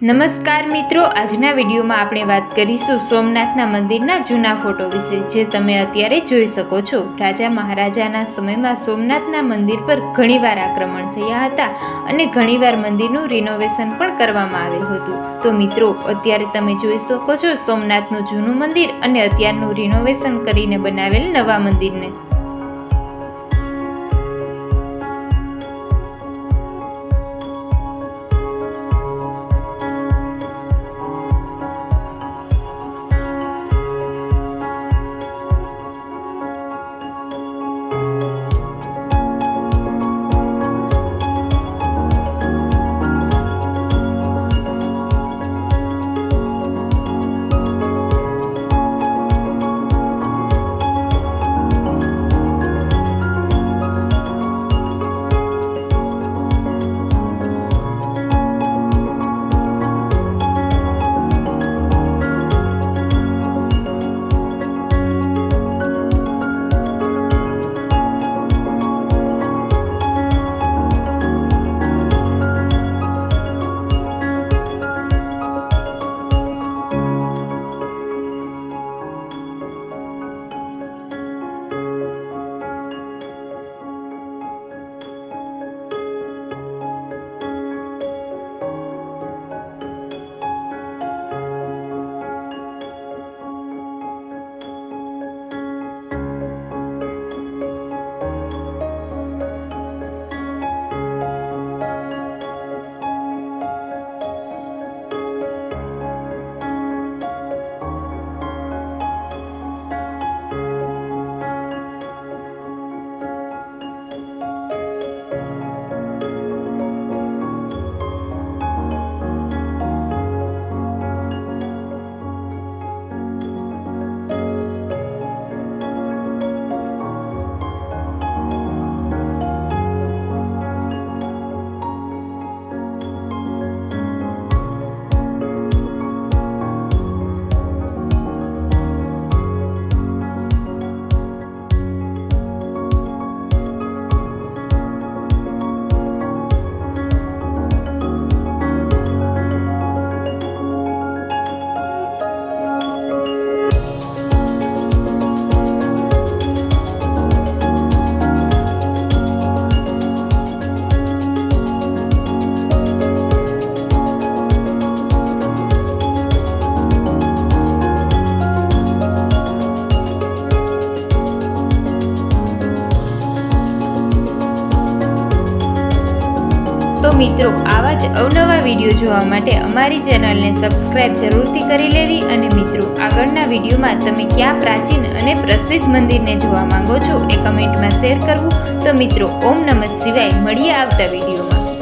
નમસ્કાર મિત્રો, આજના વિડીયોમાં આપણે વાત કરીશું સોમનાથના મંદિરના જૂના ફોટો વિશે, જે તમે અત્યારે જોઈ શકો છો. રાજા મહારાજાના સમયમાં સોમનાથના મંદિર પર ઘણીવાર આક્રમણ થયા હતા અને ઘણીવાર મંદિરનું રિનોવેશન પણ કરવામાં આવેલ હતું. તો મિત્રો, અત્યારે તમે જોઈ શકો છો સોમનાથનું જૂનું મંદિર અને અત્યારનું રિનોવેશન કરીને બનાવેલ નવા મંદિરને. તો મિત્રો, આવા જ અવનવા વિડીયો જોવા માટે અમારી ચેનલને સબસ્ક્રાઇબ જરૂરથી કરી લેવી. અને મિત્રો, આગળના વિડીયોમાં તમે કયા પ્રાચીન અને પ્રસિદ્ધ મંદિરને જોવા માંગો છો એ કમેન્ટમાં શેર કરવું. તો મિત્રો, ઓમ નમઃ શિવાય. મળીએ આવતા વિડીયોમાં.